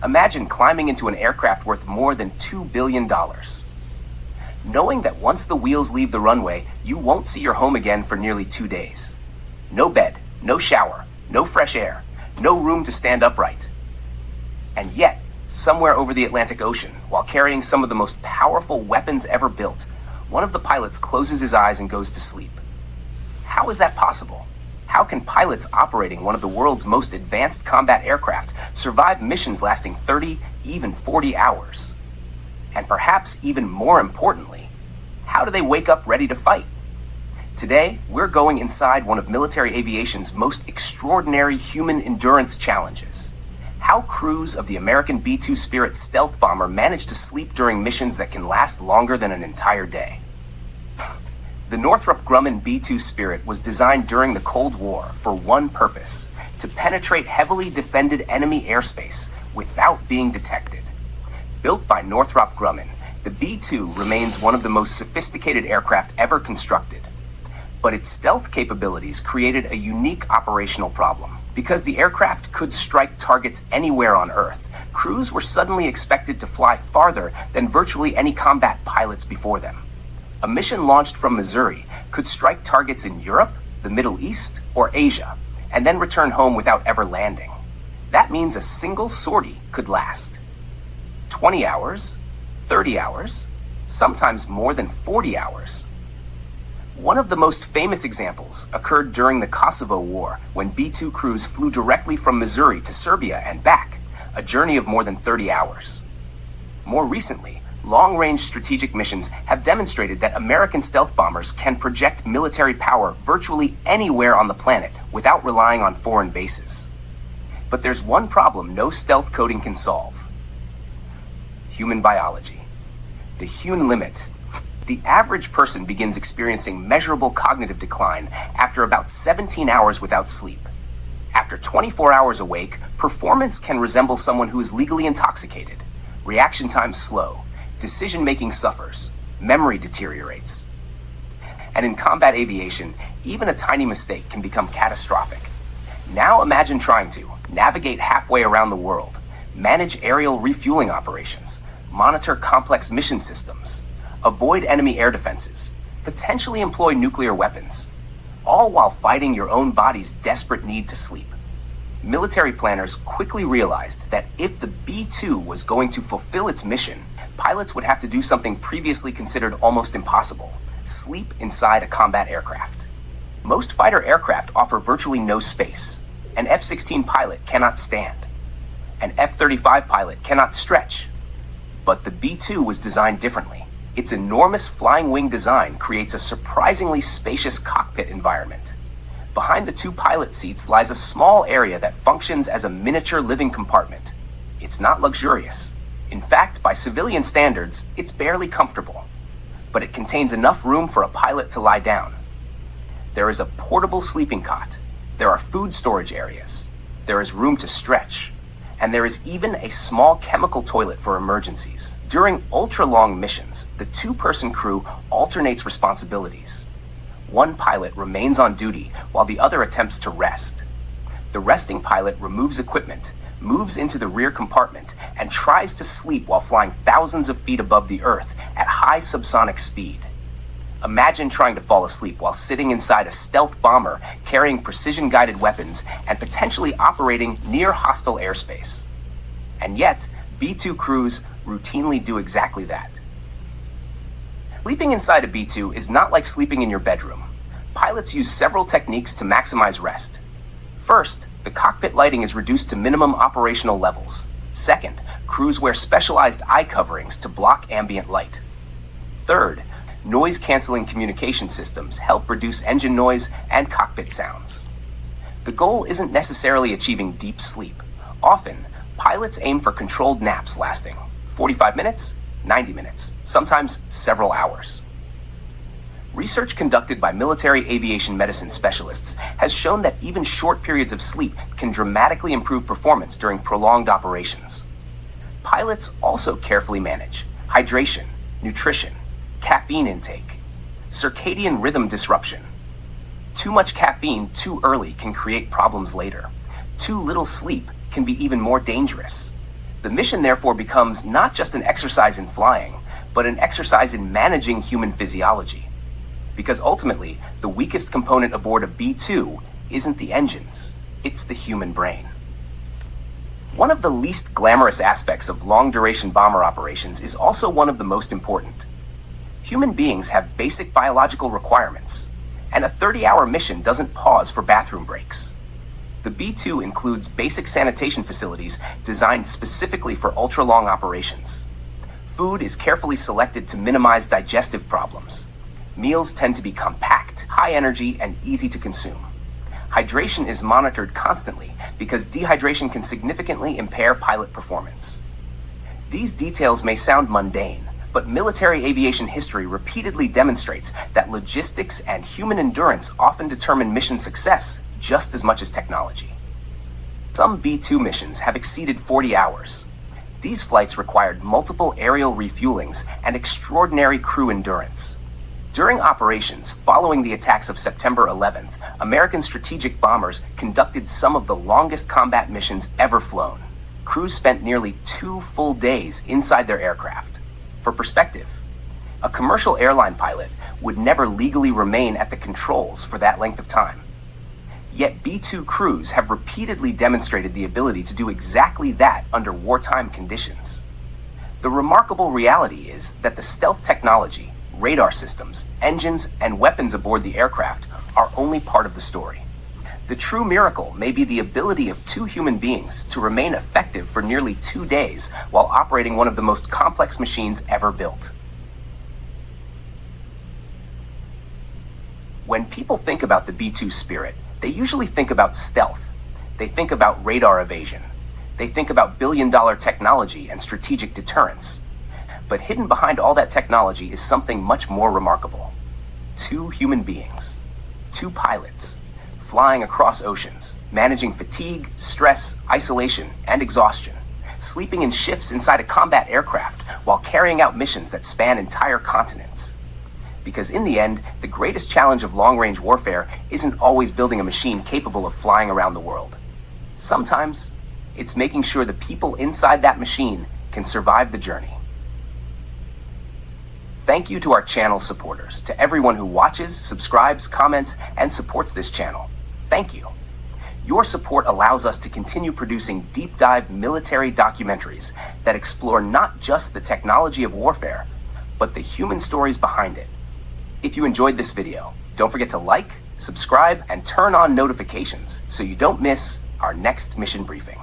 Imagine climbing into an aircraft worth more than $2 billion. Knowing that once the wheels leave the runway, you won't see your home again for nearly 2 days. No bed, no shower, no fresh air, no room to stand upright. And yet, somewhere over the Atlantic Ocean, while carrying some of the most powerful weapons ever built, one of the pilots closes his eyes and goes to sleep. How is that possible? How can pilots operating one of the world's most advanced combat aircraft survive missions lasting 30, even 40 hours? And perhaps even more importantly, how do they wake up ready to fight? Today, we're going inside one of military aviation's most extraordinary human endurance challenges. How crews of the American B-2 Spirit stealth bomber manage to sleep during missions that can last longer than an entire day. The Northrop Grumman B-2 Spirit was designed during the Cold War for one purpose: to penetrate heavily defended enemy airspace without being detected. Built by Northrop Grumman, the B-2 remains one of the most sophisticated aircraft ever constructed. But its stealth capabilities created a unique operational problem. Because the aircraft could strike targets anywhere on Earth, crews were suddenly expected to fly farther than virtually any combat pilots before them. A mission launched from Missouri could strike targets in Europe, the Middle East, or Asia, and then return home without ever landing. That means a single sortie could last 20 hours, 30 hours, sometimes more than 40 hours. One of the most famous examples occurred during the Kosovo War, when B-2 crews flew directly from Missouri to Serbia and back, a journey of more than 30 hours. More recently, long-range strategic missions have demonstrated that American stealth bombers can project military power virtually anywhere on the planet without relying on foreign bases. But there's one problem no stealth coding can solve: human biology. The human limit. The average person begins experiencing measurable cognitive decline after about 17 hours without sleep. After 24 hours awake, performance can resemble someone who is legally intoxicated. Reaction times slow. Decision-making suffers, memory deteriorates. And in combat aviation, even a tiny mistake can become catastrophic. Now imagine trying to navigate halfway around the world, manage aerial refueling operations, monitor complex mission systems, avoid enemy air defenses, potentially employ nuclear weapons, all while fighting your own body's desperate need to sleep. Military planners quickly realized that if the B-2 was going to fulfill its mission, pilots would have to do something previously considered almost impossible: sleep inside a combat aircraft. Most fighter aircraft offer virtually no space. An F-16 pilot cannot stand. An F-35 pilot cannot stretch. But the B-2 was designed differently. Its enormous flying wing design creates a surprisingly spacious cockpit environment. Behind the two pilot seats lies a small area that functions as a miniature living compartment. It's not luxurious. In fact, by civilian standards, it's barely comfortable. But it contains enough room for a pilot to lie down. There is a portable sleeping cot. There are food storage areas. There is room to stretch. And there is even a small chemical toilet for emergencies. During ultra-long missions, the two-person crew alternates responsibilities. One pilot remains on duty while the other attempts to rest. The resting pilot removes equipment, moves into the rear compartment, and tries to sleep while flying thousands of feet above the Earth at high subsonic speed. Imagine trying to fall asleep while sitting inside a stealth bomber carrying precision-guided weapons and potentially operating near hostile airspace. And yet, B-2 crews routinely do exactly that. Sleeping inside a B-2 is not like sleeping in your bedroom. Pilots use several techniques to maximize rest. First, the cockpit lighting is reduced to minimum operational levels. Second, crews wear specialized eye coverings to block ambient light. Third, noise-canceling communication systems help reduce engine noise and cockpit sounds. The goal isn't necessarily achieving deep sleep. Often, pilots aim for controlled naps lasting 45 minutes, 90 minutes, sometimes several hours. Research conducted by military aviation medicine specialists has shown that even short periods of sleep can dramatically improve performance during prolonged operations. Pilots also carefully manage hydration, nutrition, caffeine intake, circadian rhythm disruption. Too much caffeine too early can create problems later. Too little sleep can be even more dangerous. The mission therefore becomes not just an exercise in flying, but an exercise in managing human physiology. Because ultimately, the weakest component aboard a B-2 isn't the engines, it's the human brain. One of the least glamorous aspects of long-duration bomber operations is also one of the most important. Human beings have basic biological requirements, and a 30-hour mission doesn't pause for bathroom breaks. The B-2 includes basic sanitation facilities designed specifically for ultra-long operations. Food is carefully selected to minimize digestive problems. Meals tend to be compact, high energy, and easy to consume. Hydration is monitored constantly because dehydration can significantly impair pilot performance. These details may sound mundane, but military aviation history repeatedly demonstrates that logistics and human endurance often determine mission success just as much as technology. Some B-2 missions have exceeded 40 hours. These flights required multiple aerial refuelings and extraordinary crew endurance. During operations following the attacks of September 11th, American strategic bombers conducted some of the longest combat missions ever flown. Crews spent nearly 2 full days inside their aircraft. For perspective, a commercial airline pilot would never legally remain at the controls for that length of time. Yet B-2 crews have repeatedly demonstrated the ability to do exactly that under wartime conditions. The remarkable reality is that the stealth technology, radar systems, engines, and weapons aboard the aircraft are only part of the story. The true miracle may be the ability of 2 human beings to remain effective for nearly 2 days while operating one of the most complex machines ever built. When people think about the B-2 Spirit, they usually think about stealth. They think about radar evasion. They think about billion-dollar technology and strategic deterrence. But hidden behind all that technology is something much more remarkable. 2 human beings, 2 pilots, flying across oceans, managing fatigue, stress, isolation, and exhaustion, sleeping in shifts inside a combat aircraft while carrying out missions that span entire continents. Because in the end, the greatest challenge of long-range warfare isn't always building a machine capable of flying around the world. Sometimes, it's making sure the people inside that machine can survive the journey. Thank you to our channel supporters, to everyone who watches, subscribes, comments, and supports this channel. Thank you. Your support allows us to continue producing deep dive military documentaries that explore not just the technology of warfare, but the human stories behind it. If you enjoyed this video, don't forget to like, subscribe, and turn on notifications so you don't miss our next mission briefing.